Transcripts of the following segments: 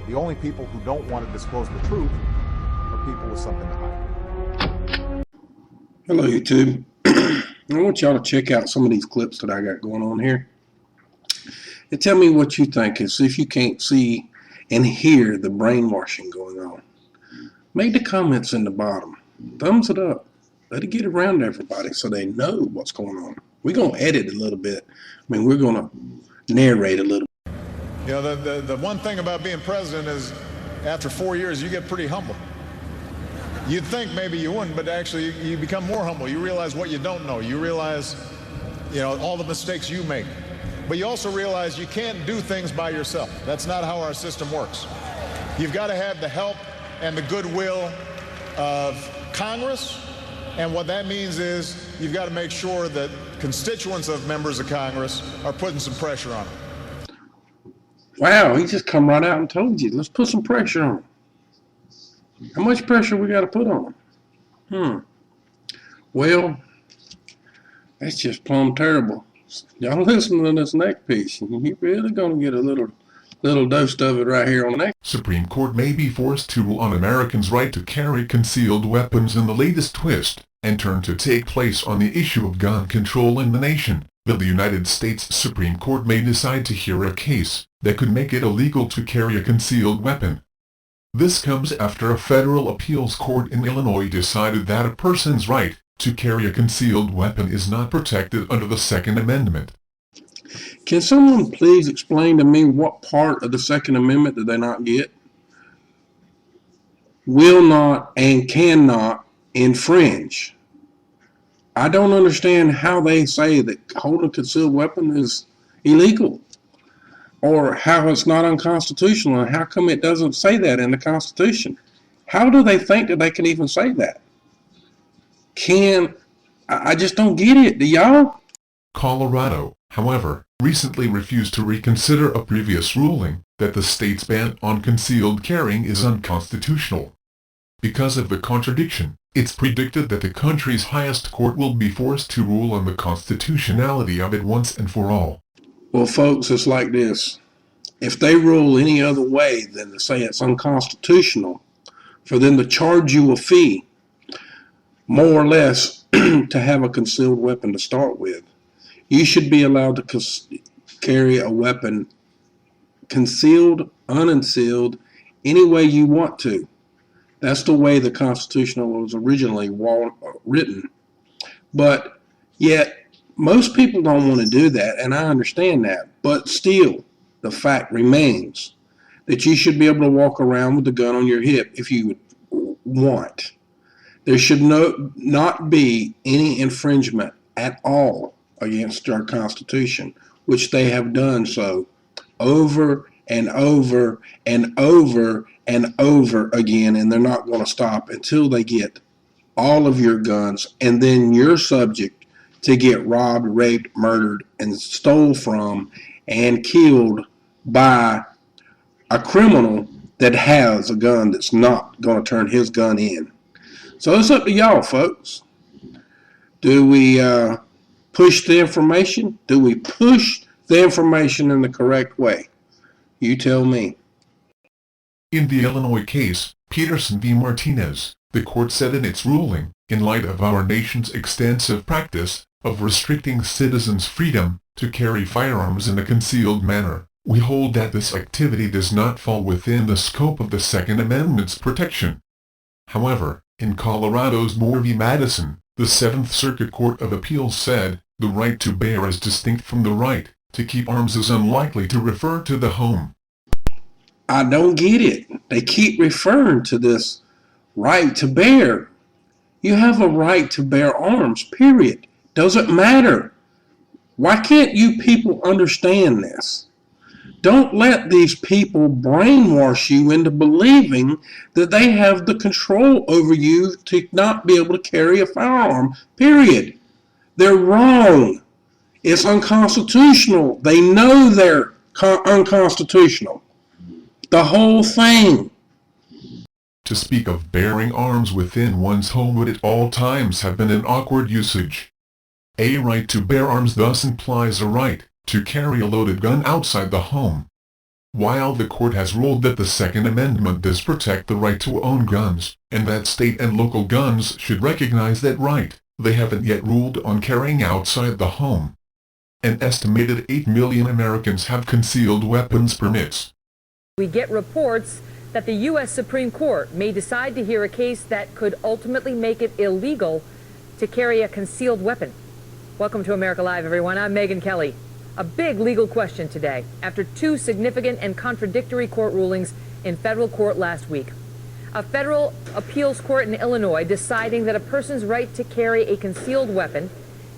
The only people who don't want to disclose the truth are people with something to hide. Hello, YouTube. I want y'all to check out some of these clips that I got going on here. And tell me what you think, and see if you can't see and hear the brainwashing going on. Make the comments in the bottom. Thumbs it up. Let it get around to everybody so they know what's going on. We're going to edit a little bit. We're going to narrate a little. You know, the one thing about being president is after 4 years, you get pretty humble. You'd think maybe you wouldn't, but actually you become more humble. You realize what you don't know. You realize, you know, all the mistakes you make. But you also realize you can't do things by yourself. That's not how our system works. You've got to have the help and the goodwill of Congress. And what that means is you've got to make sure that constituents of members of Congress are putting some pressure on them. Wow, he just come right out and told you, let's put some pressure on him. How much pressure we got to put on him? Well, that's just plumb terrible. Y'all listen to this next piece. You're really going to get a little dose of it right here on the next. Supreme Court may be forced to rule on Americans' right to carry concealed weapons in the latest twist, and turn to take place on the issue of gun control in the nation. But the United States Supreme Court may decide to hear a case that could make it illegal to carry a concealed weapon. This comes after a federal appeals court in Illinois decided that a person's right to carry a concealed weapon is not protected under the Second Amendment. Can someone please explain to me what part of the Second Amendment did they not get? Will not and cannot infringe. I don't understand how they say that holding a concealed weapon is illegal, or how it's not unconstitutional, and how come it doesn't say that in the Constitution? How do they think that they can even say that? I just don't get it. Do y'all? Colorado, however, recently refused to reconsider a previous ruling that the state's ban on concealed carrying is unconstitutional. Because of the contradiction, it's predicted that the country's highest court will be forced to rule on the constitutionality of it once and for all. Well, folks, it's like this. If they rule any other way than to say it's unconstitutional, for them to charge you a fee, more or less, to have a concealed weapon to start with, you should be allowed to carry a weapon concealed, unconcealed, any way you want to. That's the way the Constitution was originally written. But yet, most people don't want to do that, and I understand that. But still, the fact remains that you should be able to walk around with a gun on your hip if you would want. There should not be any infringement at all against our Constitution, which they have done so over and over and over and over again, and they're not going to stop until they get all of your guns, and then you're subject to get robbed, raped, murdered, and stole from and killed by a criminal that has a gun that's not going to turn his gun in. So it's up to y'all, folks. Do we push the information? Do we push the information in the correct way? You tell me. In the Illinois case, Peterson v. Martinez, the court said in its ruling, in light of our nation's extensive practice of restricting citizens' freedom to carry firearms in a concealed manner, we hold that this activity does not fall within the scope of the Second Amendment's protection. However, in Colorado's Moore v. Madison, the Seventh Circuit Court of Appeals said, the right to bear is distinct from the right to keep arms is unlikely to refer to the home. I don't get it. They keep referring to this right to bear. You have a right to bear arms, period. Doesn't matter. Why can't you people understand this? Don't let these people brainwash you into believing that they have the control over you to not be able to carry a firearm, period. They're wrong. It's unconstitutional. They know they're unconstitutional. The whole thing. To speak of bearing arms within one's home would at all times have been an awkward usage. A right to bear arms thus implies a right to carry a loaded gun outside the home. While the court has ruled that the Second Amendment does protect the right to own guns, and that state and local guns should recognize that right, they haven't yet ruled on carrying outside the home. An estimated 8 million Americans have concealed weapons permits. We get reports that the U.S. Supreme Court may decide to hear a case that could ultimately make it illegal to carry a concealed weapon. Welcome to America Live, everyone. I'm Megyn Kelly. A big legal question today after two significant and contradictory court rulings in federal court last week. A federal appeals court in Illinois deciding that a person's right to carry a concealed weapon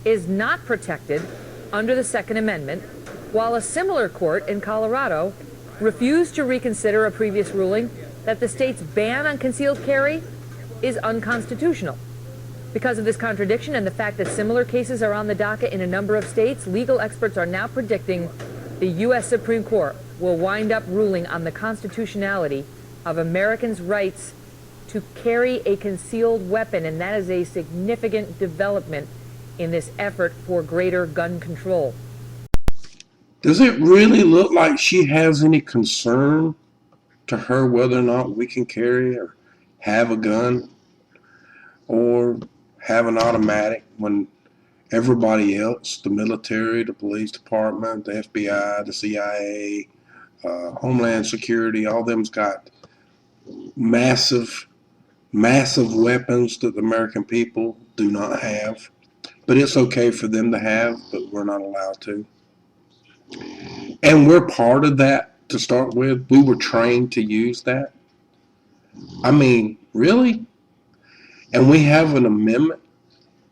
is not protected under the Second Amendment, while a similar court in Colorado refused to reconsider a previous ruling that the state's ban on concealed carry is unconstitutional. Because of this contradiction and the fact that similar cases are on the docket in a number of states, legal experts are now predicting the U.S. Supreme Court will wind up ruling on the constitutionality of Americans' rights to carry a concealed weapon, and that is a significant development in this effort for greater gun control. Does it really look like she has any concern to her whether or not we can carry or have a gun or have an automatic when everybody else, the military, the police department, the FBI, the CIA, Homeland Security, all them's got massive weapons that the American people do not have. But it's okay for them to have, but we're not allowed to. And we're part of that to start with. We were trained to use that. I mean, really? And we have an amendment.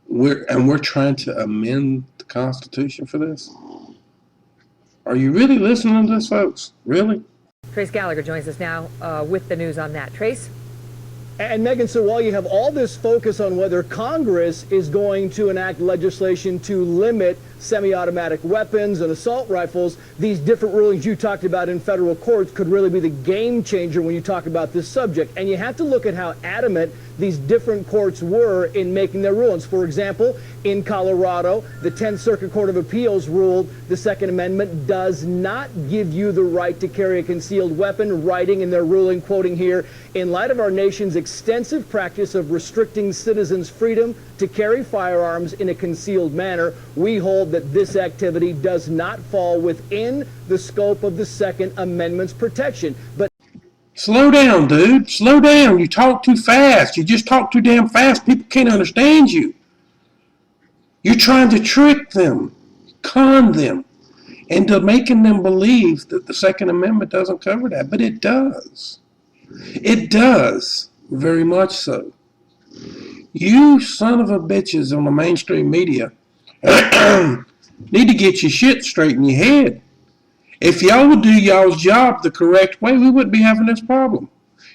We're trying to amend the Constitution for this? Are you really listening to this, folks? Really? Trace Gallagher joins us now with the news on that. Trace? And Megyn, so while you have all this focus on whether Congress is going to enact legislation to limit semi-automatic weapons and assault rifles, these different rulings you talked about in federal courts could really be the game changer when you talk about this subject. And you have to look at how adamant these different courts were in making their rulings. For example, in Colorado, the 10th Circuit Court of Appeals ruled the Second Amendment does not give you the right to carry a concealed weapon, writing in their ruling, quoting here, "In light of our nation's extensive practice of restricting citizens' freedom to carry firearms in a concealed manner, we hold that this activity does not fall within the scope of the Second Amendment's protection." But Slow down, dude. Slow down. You talk too fast. You just talk too damn fast. People can't understand you. You're trying to trick them, con them, into making them believe that the Second Amendment doesn't cover that. But it does. It does. Very much so. You son of a bitches on the mainstream media need to get your shit straight in your head. If y'all would do y'all's job the correct way, we wouldn't be having this problem.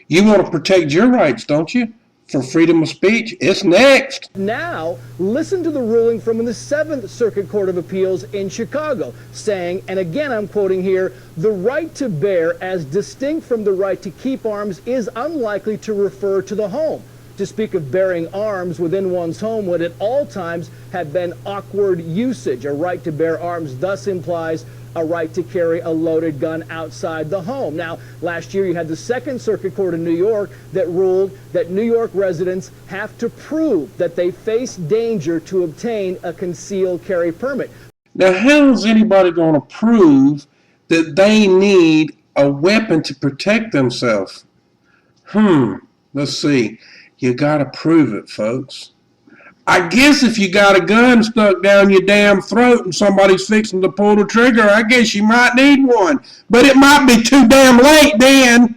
You want to protect your rights, don't you? For freedom of speech. It's next. now, listen to the ruling from the 7th Circuit Court of Appeals in Chicago, saying, and again I'm quoting here, "The right to bear as distinct from the right to keep arms is unlikely to refer to the home. To speak of bearing arms within one's home would at all times have been awkward usage. A right to bear arms thus implies a right to carry a loaded gun outside the home." Now, last year you had the 2nd Circuit Court in New York that ruled that New York residents have to prove that they face danger to obtain a concealed carry permit. Now, how is anybody going to prove that they need a weapon to protect themselves? Let's see. You got to prove it, folks. I guess if you got a gun stuck down your damn throat and somebody's fixing to pull the trigger, I guess you might need one. But it might be too damn late then.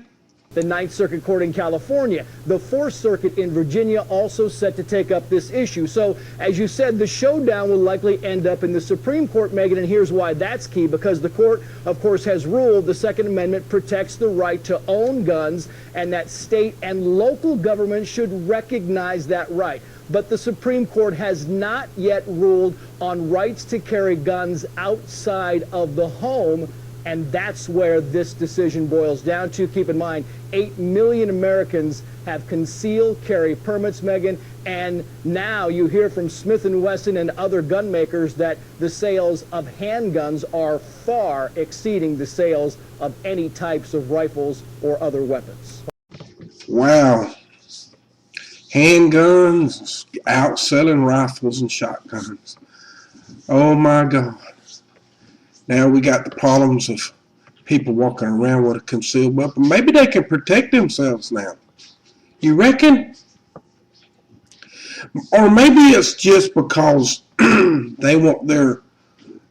The 9th Circuit Court in California, the 4th Circuit in Virginia also set to take up this issue. So, as you said, the showdown will likely end up in the Supreme Court, Megyn, and here's why that's key. Because the court, of course, has ruled the Second Amendment protects the right to own guns and that state and local governments should recognize that right. But the Supreme Court has not yet ruled on rights to carry guns outside of the home And that's where this decision boils down to. Keep in mind, 8 million Americans have concealed carry permits, Megan, and now you hear from Smith & Wesson and other gun makers that the sales of handguns are far exceeding the sales of any types of rifles or other weapons. Wow. Handguns outselling rifles and shotguns. Oh my God. Now we got the problems of people walking around with a concealed weapon. Maybe they can protect themselves now. You reckon? Or maybe it's just because they want their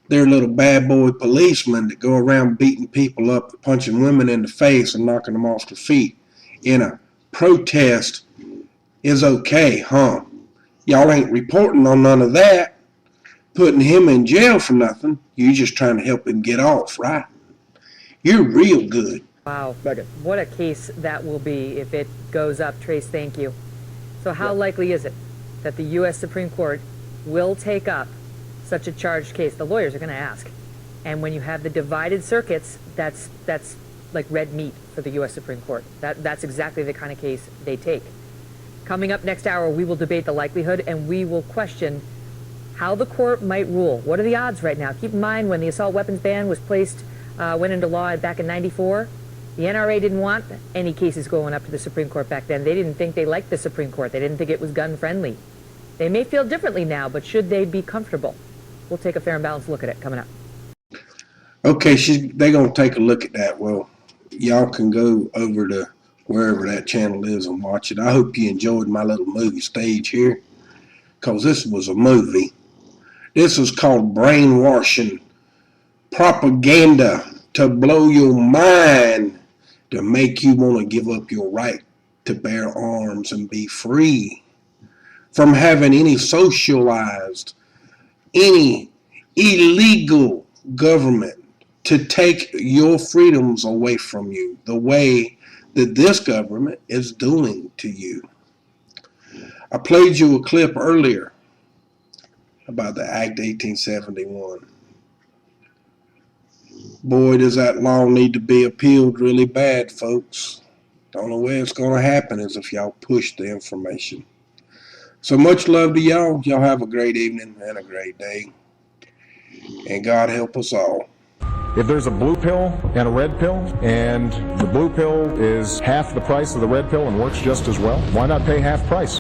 little bad boy policemen to go around beating people up, punching women in the face and knocking them off their feet in a protest is okay, huh? Y'all ain't reporting on none of that. Putting him in jail for nothing. You're just trying to help him get off, right? You're real good. Wow. What a case that will be if it goes up. Trace, thank you. So how likely is it that the U.S. Supreme Court will take up such a charged case? The lawyers are going to ask. And when you have the divided circuits, that's like red meat for the U.S. Supreme Court. That's exactly the kind of case they take. Coming up next hour, we will debate the likelihood and we will question how the court might rule. What are the odds right now? Keep in mind when the assault weapons ban was went into law back in '94, the NRA didn't want any cases going up to the Supreme Court back then. They didn't think they liked the Supreme Court. They didn't think it was gun friendly. They may feel differently now, but should they be comfortable? We'll take a fair and balanced look at it coming up. Okay, they're going to take a look at that. Well, y'all can go over to wherever that channel is and watch it. I hope you enjoyed my little movie stage here, because this was a movie. This is called brainwashing propaganda to blow your mind, to make you want to give up your right to bear arms and be free from having any socialized, any illegal government to take your freedoms away from you the way that this government is doing to you. I played you a clip earlier about the Act 1871. Boy, does that law need to be appealed really bad, folks. The only way it's going to happen is if y'all push the information. So much love to y'all. Y'all have a great evening and a great day. And God help us all. If there's a blue pill and a red pill, and the blue pill is half the price of the red pill and works just as well, why not pay half price?